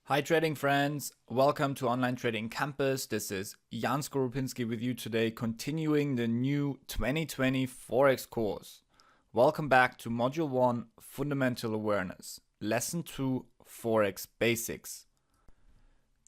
Hi trading friends, welcome to Online Trading Campus. This is Jan Skorupinski with you today, continuing the new 2020 Forex course. Welcome back to Module 1, Fundamental Awareness, Lesson 2, Forex Basics.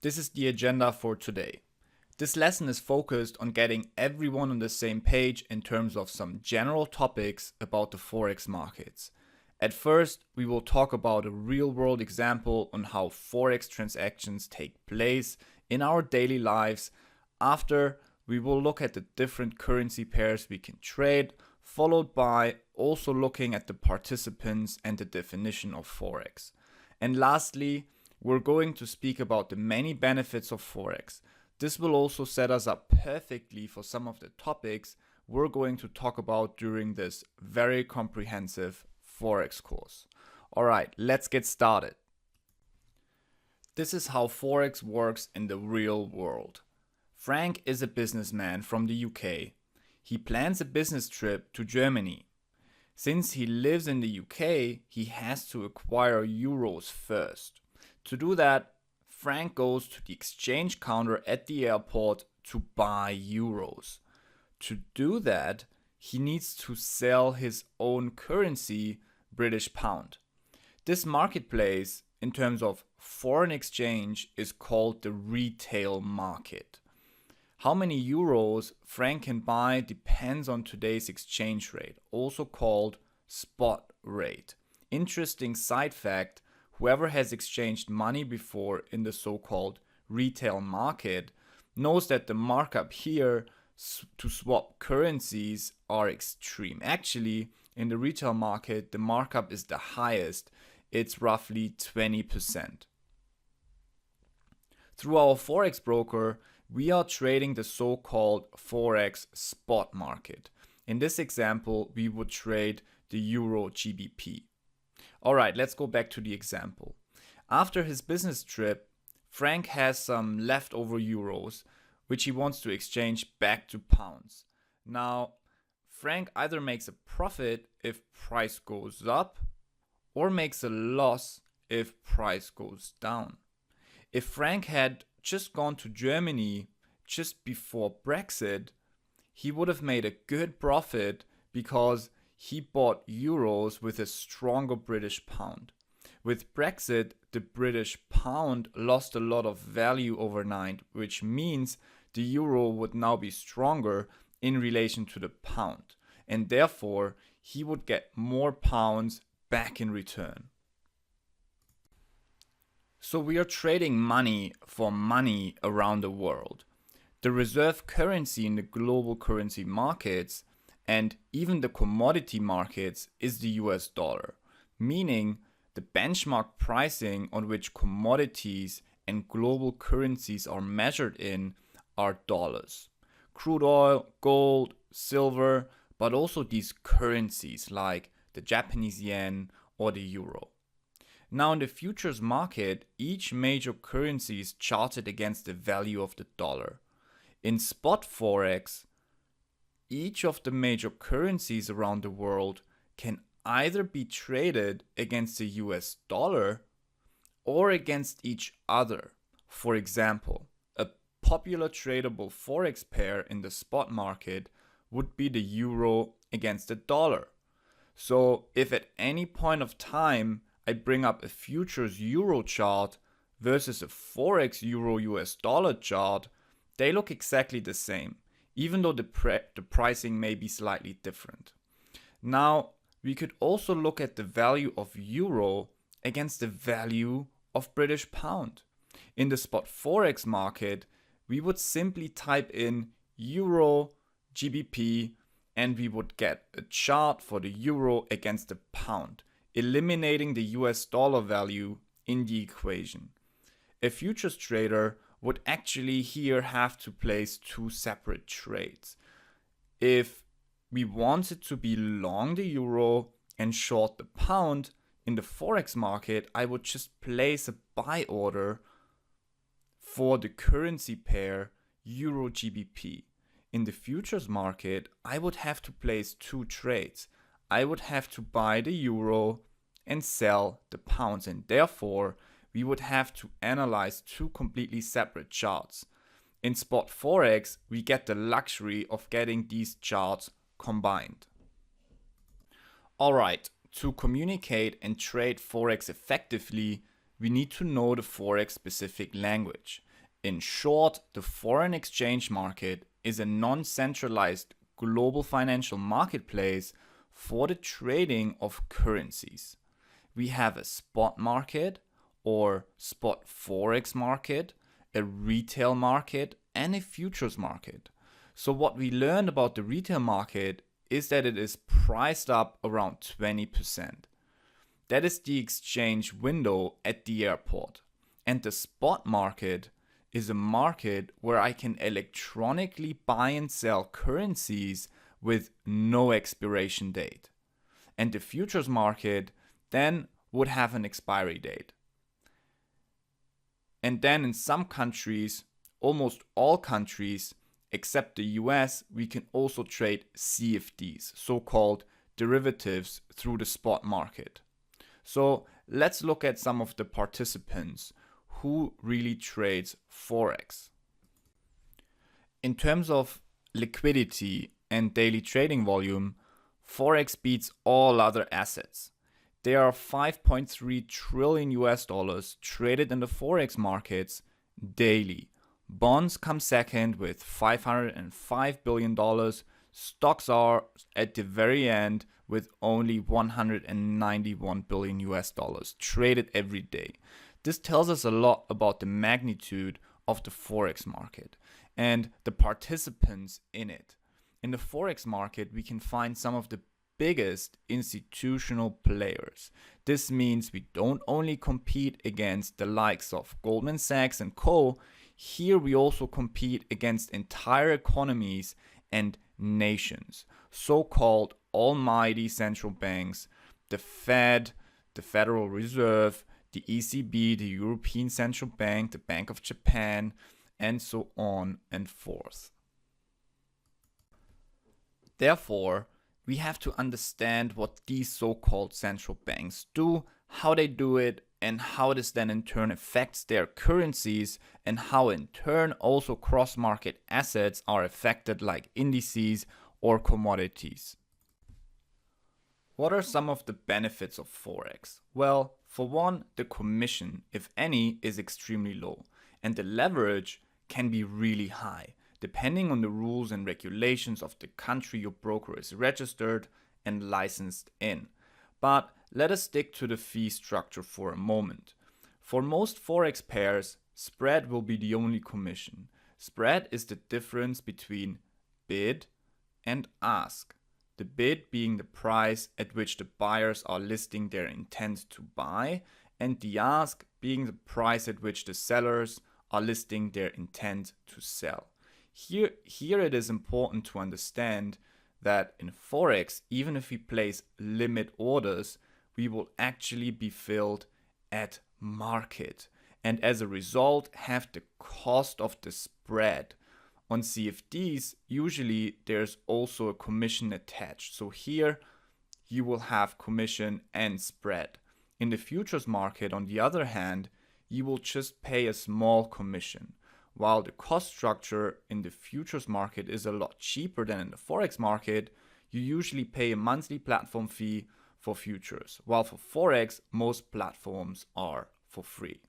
This is the agenda for today. This lesson is focused on getting everyone on the same page in terms of some general topics about the Forex markets. At first, we will talk about a real-world example on how Forex transactions take place in our daily lives. After, we will look at the different currency pairs we can trade, followed by also looking at the participants and the definition of Forex. And lastly, we're going to speak about the many benefits of Forex. This will also set us up perfectly for some of the topics we're going to talk about during this very comprehensive Forex course. Alright, let's get started. This is how Forex works in the real world. Frank is a businessman from the UK. He plans a business trip to Germany. Since he lives in the UK, he has to acquire euros first. To do that, Frank goes to the exchange counter at the airport to buy euros. To do that, he needs to sell his own currency, British pound. This marketplace, in terms of foreign exchange, is called the retail market. How many euros Frank can buy depends on today's exchange rate, also called spot rate. Interesting side fact, whoever has exchanged money before in the so-called retail market knows that the markup here to swap currencies are extreme. Actually, in the retail market, the markup is the highest. It's roughly 20%. Through our Forex broker, we are trading the so-called Forex spot market. In this example, we would trade the Euro GBP. Alright, let's go back to the example. After his business trip, Frank has some leftover euros, which he wants to exchange back to pounds. Now, Frank either makes a profit if price goes up or makes a loss if price goes down. If Frank had just gone to Germany just before Brexit, he would have made a good profit because he bought euros with a stronger British pound. With Brexit, the British pound lost a lot of value overnight, which means the euro would now be stronger in relation to the pound, and therefore he would get more pounds back in return. So we are trading money for money around the world. The reserve currency in the global currency markets and even the commodity markets is the US dollar, meaning the benchmark pricing on which commodities and global currencies are measured in are dollars. Crude oil, gold, silver, but also these currencies like the Japanese yen or the euro. Now in the futures market, each major currency is charted against the value of the dollar. In spot Forex, each of the major currencies around the world can either be traded against the US dollar or against each other. For example, a popular tradable Forex pair in the spot market would be the euro against the dollar. So if at any point of time I bring up a futures euro chart versus a Forex euro US dollar chart, they look exactly the same, even though the pricing may be slightly different. Now, we could also look at the value of euro against the value of British pound. In the spot Forex market, we would simply type in euro GBP and we would get a chart for the euro against the pound, eliminating the US dollar value in the equation. A futures trader would actually here have to place two separate trades. If we wanted to be long the euro and short the pound in the Forex market, I would just place a buy order for the currency pair euro GBP. In the futures market, I would have to place two trades. I would have to buy the euro and sell the pounds, and therefore we would have to analyze two completely separate charts. In Spot Forex, we get the luxury of getting these charts combined. Alright, to communicate and trade Forex effectively, we need to know the Forex specific language. In short, the foreign exchange market is a non-centralized global financial marketplace for the trading of currencies. We have a spot market or spot Forex market, a retail market, and a futures market. So what we learned about the retail market is that it is priced up around 20%. That is the exchange window at the airport. And the spot market is a market where I can electronically buy and sell currencies with no expiration date. And the futures market then would have an expiry date. And then in some countries, almost all countries, except the US, we can also trade CFDs, so-called derivatives, through the spot market. So let's look at some of the participants who really trades Forex. In terms of liquidity and daily trading volume, Forex beats all other assets. There are 5.3 trillion US dollars traded in the Forex markets daily. Bonds come second with $505 billion. Stocks are at the very end with only 191 billion US dollars traded every day. This tells us a lot about the magnitude of the Forex market and the participants in it. In the Forex market, we can find some of the biggest institutional players. This means we don't only compete against the likes of Goldman Sachs and Co. Here we also compete against entire economies and nations, so-called almighty central banks, the Fed, the Federal Reserve, the ECB, the European Central Bank, the Bank of Japan, and so on and forth. Therefore, we have to understand what these so-called central banks do, how they do it, and how this then in turn affects their currencies, and how in turn also cross-market assets are affected, like indices or commodities. What are some of the benefits of Forex? Well, for one, the commission, if any, is extremely low, and the leverage can be really high, depending on the rules and regulations of the country your broker is registered and licensed in. But let us stick to the fee structure for a moment. For most Forex pairs, spread will be the only commission. Spread is the difference between bid and ask. The bid being the price at which the buyers are listing their intent to buy, and the ask being the price at which the sellers are listing their intent to sell. Here it is important to understand that in Forex, even if we place limit orders, we will actually be filled at market, and as a result have the cost of the spread. On CFDs, usually there's also a commission attached. So here you will have commission and spread. In the futures market, on the other hand, you will just pay a small commission. While the cost structure in the futures market is a lot cheaper than in the Forex market, you usually pay a monthly platform fee for futures, while for Forex, most platforms are for free.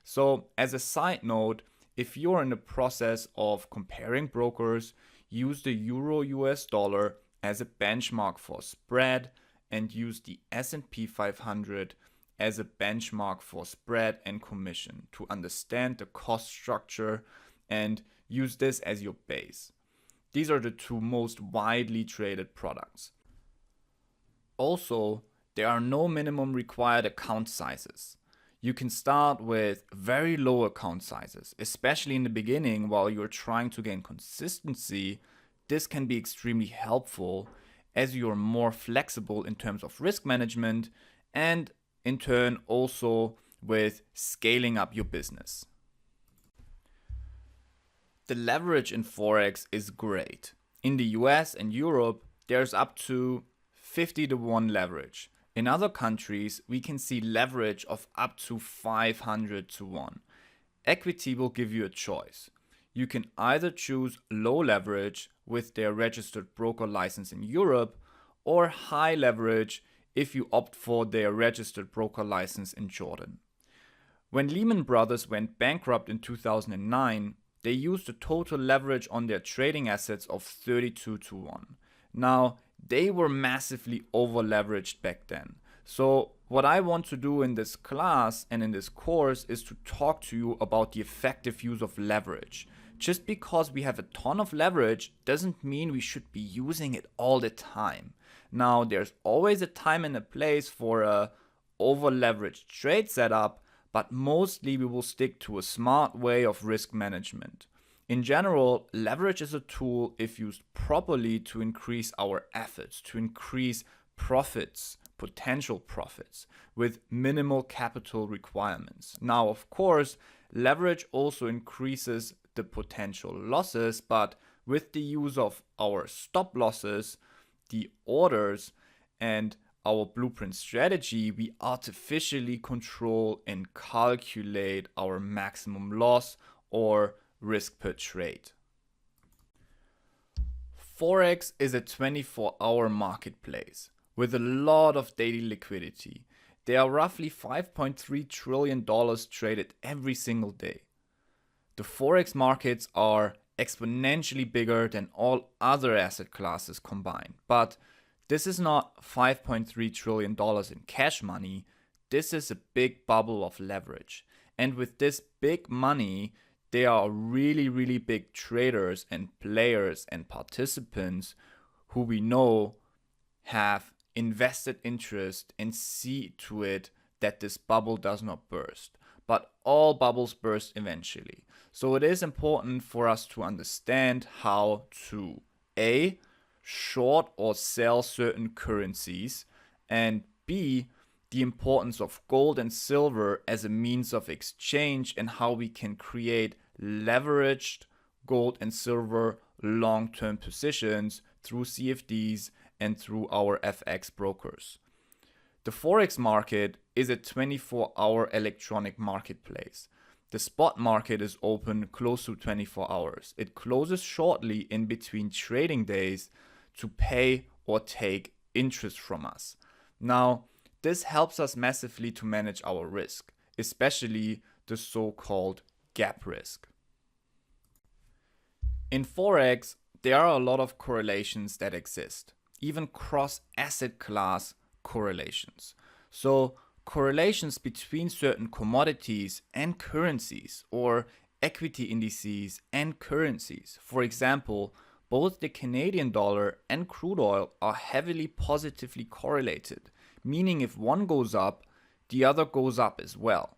So as a side note, if you're in the process of comparing brokers, use the Euro US dollar as a benchmark for spread and use the S&P 500 as a benchmark for spread and commission to understand the cost structure and use this as your base. These are the two most widely traded products. Also, there are no minimum required account sizes. You can start with very low account sizes, especially in the beginning while you're trying to gain consistency. This can be extremely helpful as you're more flexible in terms of risk management and in turn also with scaling up your business. The leverage in Forex is great. In the US and Europe, there's up to 50 to 1 leverage. In other countries, we can see leverage of up to 500 to 1. Equity will give you a choice. You can either choose low leverage with their registered broker license in Europe, or high leverage if you opt for their registered broker license in Jordan. When Lehman Brothers went bankrupt in 2009, they used a total leverage on their trading assets of 32 to 1. Now, they were massively over leveraged back then. So what I want to do in this class and in this course is to talk to you about the effective use of leverage. Just because we have a ton of leverage doesn't mean we should be using it all the time. Now, there's always a time and a place for a over leveraged trade setup, but mostly we will stick to a smart way of risk management. In general, leverage is a tool if used properly to increase our efforts, to increase profits, potential profits, with minimal capital requirements. Now, of course, leverage also increases the potential losses, but with the use of our stop losses, the orders, and our blueprint strategy, we artificially control and calculate our maximum loss or risk per trade. Forex is a 24-hour marketplace with a lot of daily liquidity. There are roughly $5.3 trillion traded every single day. The Forex markets are exponentially bigger than all other asset classes combined. But this is not $5.3 trillion in cash money. This is a big bubble of leverage. And with this big money, there are really, really big traders and players and participants who we know have invested interest and see to it that this bubble does not burst. But all bubbles burst eventually. So it is important for us to understand how to A, short or sell certain currencies, and B, the importance of gold and silver as a means of exchange and how we can create leveraged gold and silver long-term positions through CFDs and through our FX brokers. The Forex market is a 24-hour electronic marketplace. The spot market is open close to 24 hours. It closes shortly in between trading days to pay or take interest from us. Now, this helps us massively to manage our risk, especially the so-called gap risk. In Forex, there are a lot of correlations that exist, even cross-asset class correlations. So correlations between certain commodities and currencies or equity indices and currencies. For example, both the Canadian dollar and crude oil are heavily positively correlated, meaning if one goes up, the other goes up as well.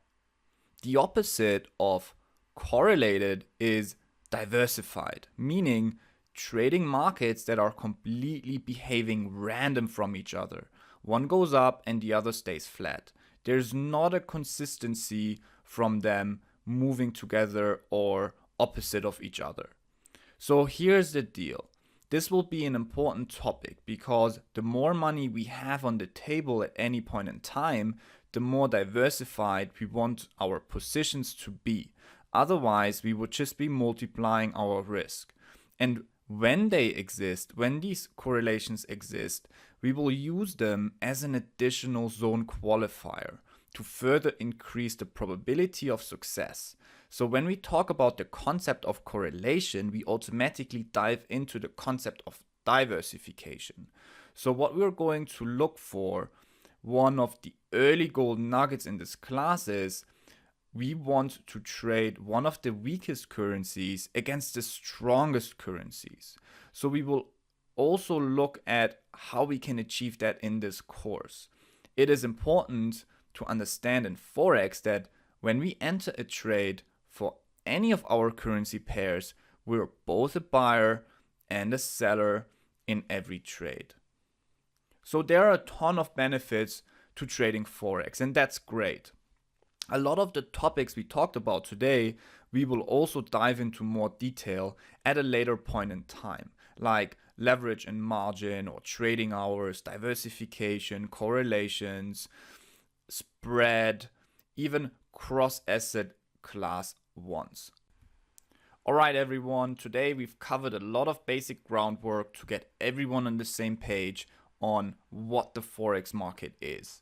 The opposite of correlated is diversified, meaning trading markets that are completely behaving random from each other. One goes up and the other stays flat. There's not a consistency from them moving together or opposite of each other. So here's the deal. This will be an important topic because the more money we have on the table at any point in time, the more diversified we want our positions to be. Otherwise, we would just be multiplying our risk. And when they exist, when these correlations exist, we will use them as an additional zone qualifier to further increase the probability of success. So when we talk about the concept of correlation, we automatically dive into the concept of diversification. So what we're going to look for, one of the early golden nuggets in this class is, we want to trade one of the weakest currencies against the strongest currencies. So we will also look at how we can achieve that in this course. It is important to understand in Forex that when we enter a trade for any of our currency pairs, we're both a buyer and a seller in every trade. So there are a ton of benefits to trading Forex, and that's great. A lot of the topics we talked about today, we will also dive into more detail at a later point in time, like leverage and margin or trading hours, diversification, correlations, spread, even cross-asset class ones. Alright everyone, today we've covered a lot of basic groundwork to get everyone on the same page on what the Forex market is.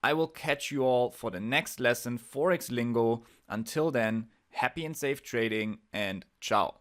I will catch you all for the next lesson, Forex Lingo. Until then, happy and safe trading and ciao.